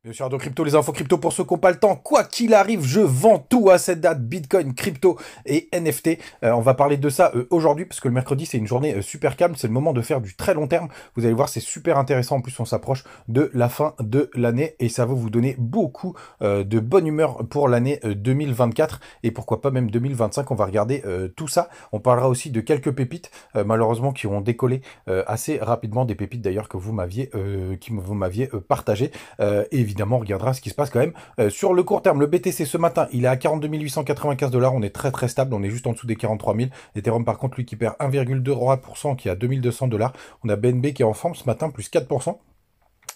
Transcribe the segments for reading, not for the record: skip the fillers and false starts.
Bien sûr, de crypto, les infos crypto pour ceux qui n'ont pas le temps. Quoi qu'il arrive, je vends tout à cette date. Bitcoin, crypto et NFT. On va parler de ça aujourd'hui parce que le mercredi, c'est une journée super calme. C'est le moment de faire du très long terme. Vous allez voir, c'est super intéressant. En plus, on s'approche de la fin de l'année et ça va vous donner beaucoup de bonne humeur pour l'année 2024 et pourquoi pas même 2025. On va regarder tout ça. On parlera aussi de quelques pépites, malheureusement, qui ont décollé assez rapidement. Des pépites d'ailleurs que vous m'aviez partagé. Évidemment, on regardera ce qui se passe quand même sur le court terme. Le BTC ce matin, il est à 42 895 $. On est très très stable. On est juste en dessous des 43 000. Ethereum, par contre, lui qui perd 1,2%, qui est à 2200 $. On a BNB qui est en forme ce matin, plus 4%.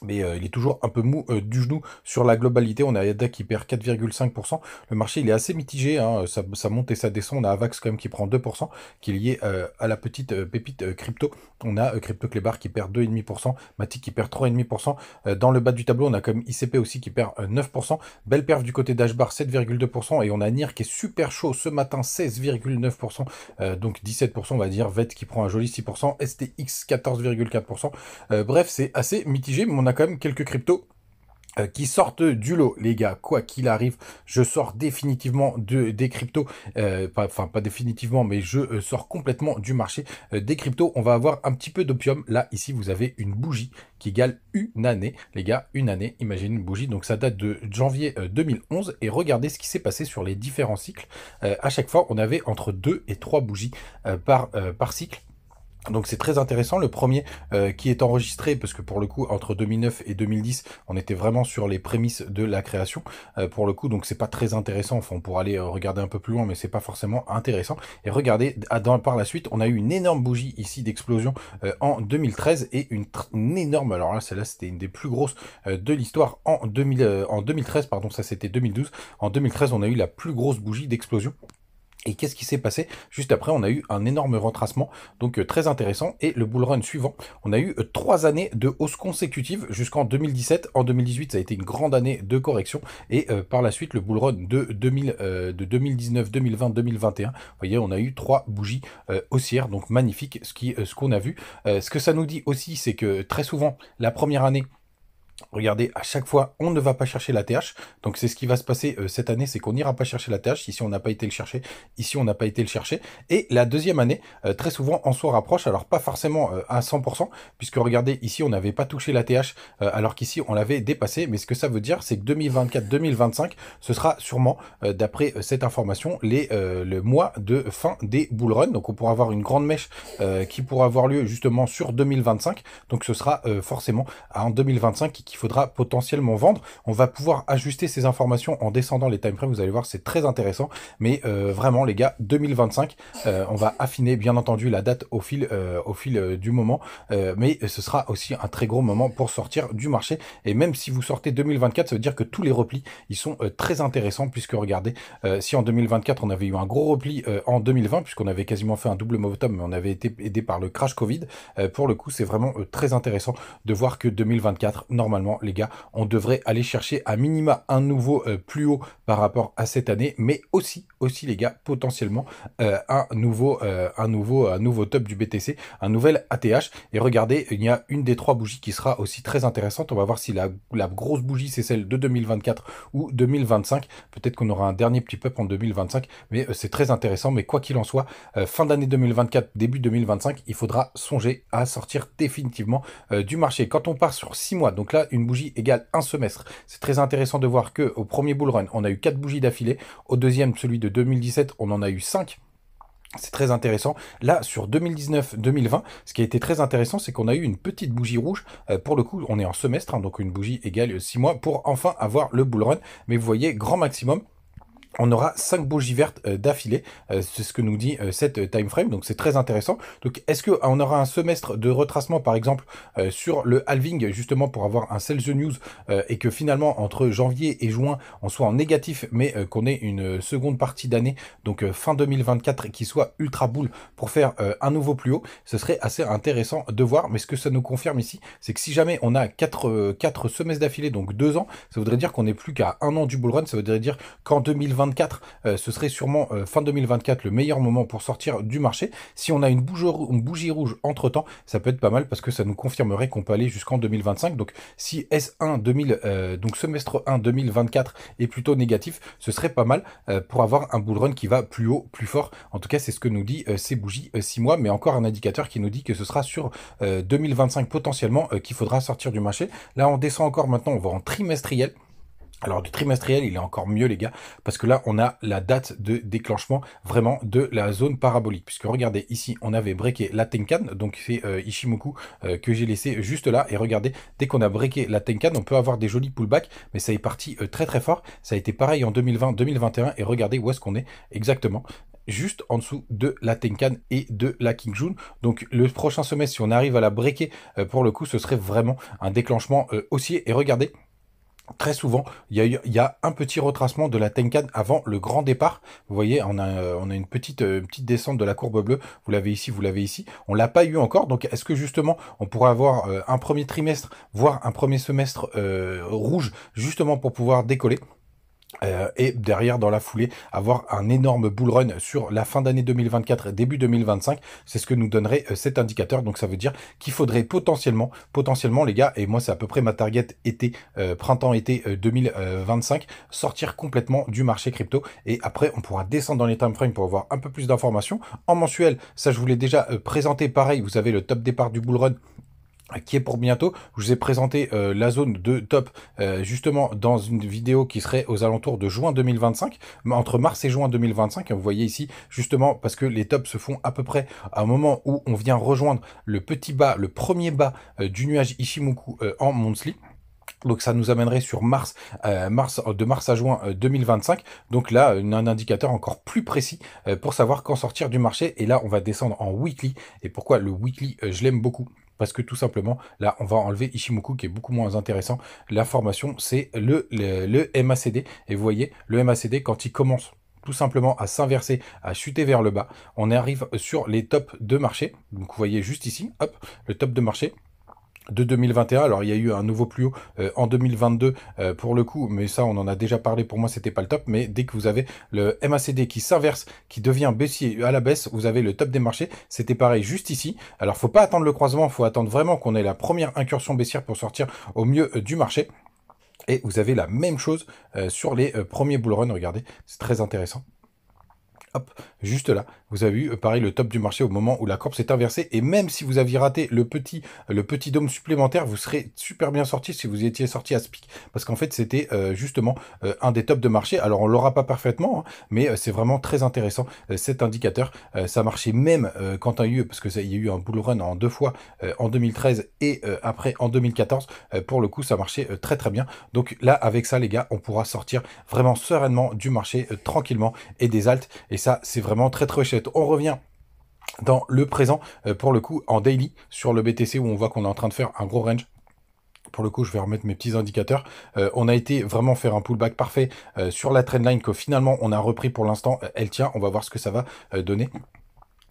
Mais il est toujours un peu mou du genou sur la globalité. On a ADA qui perd 4,5%. Le marché, il est assez mitigé, hein. Ça monte et ça descend. On a Avax quand même qui prend 2%, qui est lié à la petite pépite crypto. On a Crypto Clébar qui perd 2,5%, Matic qui perd 3,5%. Dans le bas du tableau, on a comme ICP aussi qui perd 9%. Belle perf du côté d'Ashbar, 7,2%. Et on a NIR qui est super chaud ce matin, 16,9%. Donc 17%, on va dire. VET qui prend un joli 6%. STX, 14,4%. Bref, c'est assez mitigé, mais on a quand même quelques cryptos qui sortent du lot, les gars. Quoi qu'il arrive, je sors définitivement des cryptos, pas définitivement, mais je sors complètement du marché des cryptos. On va avoir un petit peu d'opium. Là, ici, vous avez une bougie qui égale une année, les gars, une année. Imaginez une bougie, donc ça date de janvier 2011. Et regardez ce qui s'est passé sur les différents cycles. À chaque fois, on avait entre 2 et 3 bougies par cycle. Donc c'est très intéressant. Le premier qui est enregistré, parce que pour le coup, entre 2009 et 2010, on était vraiment sur les prémices de la création. Pour le coup, donc c'est pas très intéressant. Enfin, on pourra aller regarder un peu plus loin, mais c'est pas forcément intéressant. Et regardez, par la suite, on a eu une énorme bougie ici d'explosion en 2013 et une énorme. Alors là, celle-là, c'était une des plus grosses de l'histoire en 2013. Pardon, ça c'était 2012. En 2013, on a eu la plus grosse bougie d'explosion. Et qu'est-ce qui s'est passé? Juste après, on a eu un énorme retracement, donc très intéressant. Et le bull run suivant, on a eu 3 années de hausse consécutive jusqu'en 2017. En 2018, ça a été une grande année de correction. Et par la suite, le bull run de 2019, 2020, 2021, vous voyez, on a eu 3 bougies haussières, donc magnifique ce qu'on a vu. Ce que ça nous dit aussi, c'est que très souvent, la première année, regardez, à chaque fois, on ne va pas chercher la TH. Donc c'est ce qui va se passer cette année, c'est qu'on n'ira pas chercher la TH. Ici, on n'a pas été le chercher. Ici, on n'a pas été le chercher. Et la deuxième année, très souvent, on s'en rapproche. Alors pas forcément à 100%, puisque regardez, ici, on n'avait pas touché la TH, alors qu'ici, on l'avait dépassé. Mais ce que ça veut dire, c'est que 2024-2025, ce sera sûrement, d'après cette information, le mois de fin des bull run. Donc on pourra avoir une grande mèche qui pourra avoir lieu justement sur 2025. Donc ce sera forcément en 2025 qu'il faudra potentiellement vendre. On va pouvoir ajuster ces informations en descendant les time frames. Vous allez voir, c'est très intéressant. Mais vraiment, les gars, 2025, on va affiner, bien entendu, la date au fil du moment. Mais ce sera aussi un très gros moment pour sortir du marché. Et même si vous sortez 2024, ça veut dire que tous les replis, ils sont très intéressants, puisque regardez, si en 2024, on avait eu un gros repli en 2020, puisqu'on avait quasiment fait un double momentum, mais on avait été aidé par le crash Covid, pour le coup, c'est vraiment très intéressant de voir que 2024, normalement, les gars, on devrait aller chercher à minima un nouveau plus haut par rapport à cette année, mais aussi les gars, potentiellement un nouveau top du BTC, un nouvel ATH. Et regardez, il y a une des 3 bougies qui sera aussi très intéressante. On va voir si la grosse bougie, c'est celle de 2024 ou 2025. Peut-être qu'on aura un dernier petit pop en 2025, mais c'est très intéressant. Mais quoi qu'il en soit, fin d'année 2024, début 2025, il faudra songer à sortir définitivement du marché. Quand on part sur 6 mois, donc là, une bougie égale un semestre. C'est très intéressant de voir que au premier bull run, on a eu 4 bougies d'affilée. Au deuxième, celui de 2017, on en a eu 5. C'est très intéressant. Là, sur 2019-2020, ce qui a été très intéressant, c'est qu'on a eu une petite bougie rouge. Pour le coup, on est en semestre, hein, donc une bougie égale 6 mois pour enfin avoir le bull run. Mais vous voyez, grand maximum, on aura 5 bougies vertes d'affilée. C'est ce que nous dit cette time frame. Donc c'est très intéressant. Donc est-ce qu'on aura un semestre de retracement, par exemple, sur le halving, justement pour avoir un sell the news, et que finalement entre janvier et juin, on soit en négatif, mais qu'on ait une seconde partie d'année, donc fin 2024, qui soit ultra bull pour faire un nouveau plus haut. Ce serait assez intéressant de voir. Mais ce que ça nous confirme ici, c'est que si jamais on a 4 semestres d'affilée, donc 2 ans, ça voudrait dire qu'on n'est plus qu'à 1 an du bull run. Ça voudrait dire qu'en 2020 2024, ce serait sûrement fin 2024 le meilleur moment pour sortir du marché. Si on a une bougie rouge entre-temps, ça peut être pas mal parce que ça nous confirmerait qu'on peut aller jusqu'en 2025. Donc si S1 2000, donc semestre 1 2024 est plutôt négatif, ce serait pas mal pour avoir un bull run qui va plus haut, plus fort. En tout cas, c'est ce que nous dit ces bougies 6 mois, mais encore un indicateur qui nous dit que ce sera sur 2025 potentiellement qu'il faudra sortir du marché. Là, on descend encore maintenant, on va en trimestriel. Alors du trimestriel, il est encore mieux les gars, parce que là on a la date de déclenchement vraiment de la zone parabolique. Puisque regardez, ici on avait breaké la Tenkan, donc c'est Ichimoku que j'ai laissé juste là. Et regardez, dès qu'on a breaké la Tenkan, on peut avoir des jolis pullbacks, mais ça est parti très très fort. Ça a été pareil en 2020-2021, et regardez où est-ce qu'on est exactement. Juste en dessous de la Tenkan et de la King June. Donc le prochain semestre, si on arrive à la breaker, pour le coup, ce serait vraiment un déclenchement haussier. Et regardez, très souvent, il y a un petit retracement de la Tenkan avant le grand départ. Vous voyez, on a une petite descente de la courbe bleue. Vous l'avez ici, vous l'avez ici. On l'a pas eu encore. Donc, est-ce que justement, on pourrait avoir un premier trimestre, voire un premier semestre rouge, justement pour pouvoir décoller? Et derrière, dans la foulée, avoir un énorme bull run sur la fin d'année 2024 et début 2025, c'est ce que nous donnerait cet indicateur. Donc ça veut dire qu'il faudrait potentiellement les gars, et moi c'est à peu près ma target été, printemps-été 2025, sortir complètement du marché crypto. Et après, on pourra descendre dans les time frames pour avoir un peu plus d'informations. En mensuel, ça je vous l'ai déjà présenté, pareil, vous avez le top départ du bull run qui est pour bientôt. Je vous ai présenté la zone de top justement dans une vidéo qui serait aux alentours de juin 2025, entre mars et juin 2025. Vous voyez ici justement parce que les tops se font à peu près à un moment où on vient rejoindre le petit bas, le premier bas du nuage Ichimoku en monthly. Donc ça nous amènerait sur de mars à juin 2025. Donc là, un indicateur encore plus précis pour savoir quand sortir du marché. Et là, on va descendre en weekly. Et pourquoi le weekly, je l'aime beaucoup? Parce que tout simplement, là, on va enlever Ichimoku qui est beaucoup moins intéressant. L'information, c'est le MACD. Et vous voyez, le MACD, quand il commence tout simplement à s'inverser, à chuter vers le bas, on arrive sur les tops de marché. Donc vous voyez juste ici, hop, le top de marché de 2021. Alors il y a eu un nouveau plus haut en 2022 pour le coup, mais ça on en a déjà parlé, pour moi c'était pas le top. Mais dès que vous avez le MACD qui s'inverse, qui devient baissier à la baisse, vous avez le top des marchés. C'était pareil juste ici. Alors faut pas attendre le croisement, faut attendre vraiment qu'on ait la première incursion baissière pour sortir au mieux du marché. Et vous avez la même chose sur les premiers bull run. Regardez, c'est très intéressant. Hop, juste là, vous avez eu pareil le top du marché au moment où la courbe s'est inversée. Et même si vous aviez raté le petit dôme supplémentaire, vous serez super bien sorti si vous étiez sorti à ce pic. Parce qu'en fait, c'était justement un des tops de marché. Alors, on l'aura pas parfaitement, hein, mais c'est vraiment très intéressant cet indicateur. Ça marchait même quand il y a eu, parce que il y a eu un bull run en 2 fois en 2013 et après en 2014. Pour le coup, ça marchait très très bien. Donc là, avec ça, les gars, on pourra sortir vraiment sereinement du marché tranquillement et des alts. Et ça, c'est vraiment très très chouette. On revient dans le présent, pour le coup, en daily, sur le BTC, où on voit qu'on est en train de faire un gros range. Pour le coup, je vais remettre mes petits indicateurs. On a été vraiment faire un pullback parfait sur la trendline que finalement, on a repris pour l'instant. Elle tient, on va voir ce que ça va donner.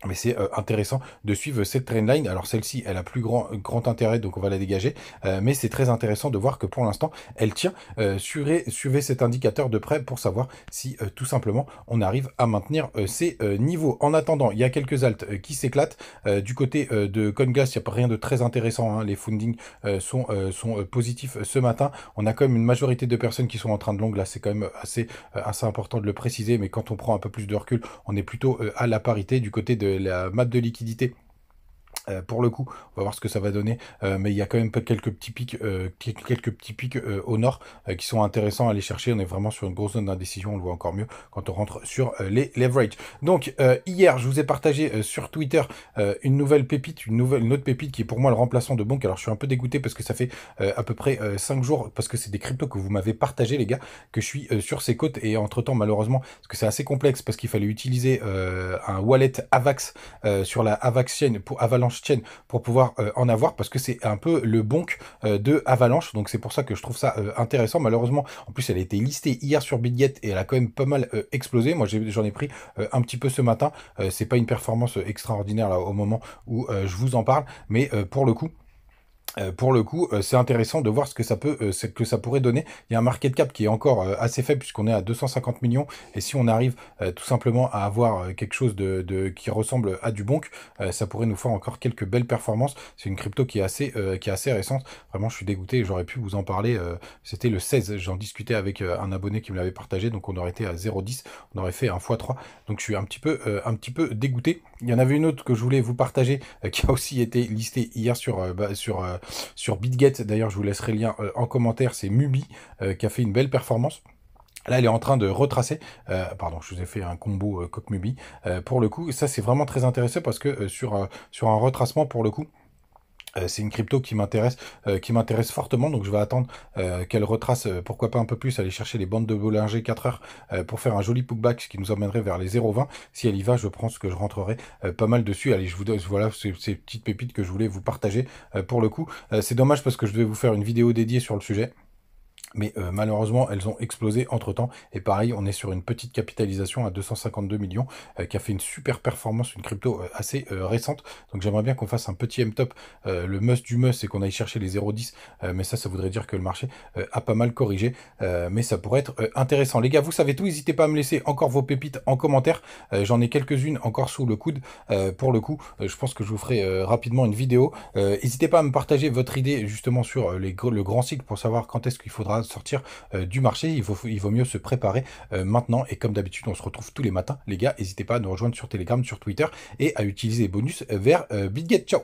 Mais c'est intéressant de suivre cette trendline. Alors celle-ci, elle a plus grand intérêt, donc on va la dégager. Mais c'est très intéressant de voir que pour l'instant, elle tient. Suivez cet indicateur de près pour savoir si tout simplement on arrive à maintenir ces niveaux. En attendant, il y a quelques alts qui s'éclatent. Du côté de CoinGas, il n'y a pas rien de très intéressant, hein. Les fundings sont positifs ce matin. On a quand même une majorité de personnes qui sont en train de long. Là, c'est quand même assez important de le préciser. Mais quand on prend un peu plus de recul, on est plutôt à la parité du côté de la map de liquidité. Pour le coup, on va voir ce que ça va donner, mais il y a quand même quelques petits pics au nord qui sont intéressants à aller chercher. On est vraiment sur une grosse zone d'indécision, on le voit encore mieux quand on rentre sur les leverage. Donc hier, je vous ai partagé sur Twitter une nouvelle pépite, une autre pépite qui est pour moi le remplaçant de Bonk. Alors je suis un peu dégoûté parce que ça fait à peu près 5 jours, parce que c'est des cryptos que vous m'avez partagé les gars, que je suis sur ces côtes, et entre temps malheureusement, parce que c'est assez complexe, parce qu'il fallait utiliser un wallet Avax sur la Avax chain pour Avalanche chain pour pouvoir en avoir, parce que c'est un peu le bonk de Avalanche. Donc c'est pour ça que je trouve ça intéressant. Malheureusement, en plus elle a été listée hier sur Bitget et elle a quand même pas mal explosé. Moi j'en ai pris un petit peu ce matin. C'est pas une performance extraordinaire là au moment où je vous en parle, mais pour le coup Pour le coup, c'est intéressant de voir ce que ça pourrait donner. Il y a un market cap qui est encore assez faible puisqu'on est à 250 millions. Et si on arrive tout simplement à avoir quelque chose qui ressemble à du bonk, ça pourrait nous faire encore quelques belles performances. C'est une crypto qui est assez récente. Vraiment, je suis dégoûté. J'aurais pu vous en parler. C'était le 16. J'en discutais avec un abonné qui me l'avait partagé. Donc on aurait été à 0,10. On aurait fait un x3. Donc je suis un petit peu dégoûté. Il y en avait une autre que je voulais vous partager qui a aussi été listée hier sur BitGet. D'ailleurs, je vous laisserai le lien en commentaire. C'est Mubi qui a fait une belle performance. Là, elle est en train de retracer. Pardon, je vous ai fait un combo coq Mubi. Pour le coup, ça, c'est vraiment très intéressant parce que sur un retracement, pour le coup, c'est une crypto qui m'intéresse fortement, donc je vais attendre qu'elle retrace, pourquoi pas un peu plus, aller chercher les bandes de Bollinger 4 heures pour faire un joli pullback, ce qui nous emmènerait vers les 0,20. Si elle y va, je pense que je rentrerai pas mal dessus. Allez, je vous donne, voilà, ces petites pépites que je voulais vous partager pour le coup. C'est dommage parce que je devais vous faire une vidéo dédiée sur le sujet. Mais malheureusement, elles ont explosé entre-temps. Et pareil, on est sur une petite capitalisation à 252 millions qui a fait une super performance, une crypto assez récente. Donc j'aimerais bien qu'on fasse un petit M-top. Le must du must, c'est qu'on aille chercher les 0,10. Mais ça voudrait dire que le marché a pas mal corrigé. Mais ça pourrait être intéressant. Les gars, vous savez tout. N'hésitez pas à me laisser encore vos pépites en commentaire. J'en ai quelques-unes encore sous le coude. Pour le coup, je pense que je vous ferai rapidement une vidéo. N'hésitez pas à me partager votre idée justement sur le grand cycle pour savoir quand est-ce qu'il faudra sortir du marché. Il vaut mieux se préparer maintenant. Et comme d'habitude, on se retrouve tous les matins. Les gars, n'hésitez pas à nous rejoindre sur Telegram, sur Twitter et à utiliser les bonus vers BitGet. Ciao!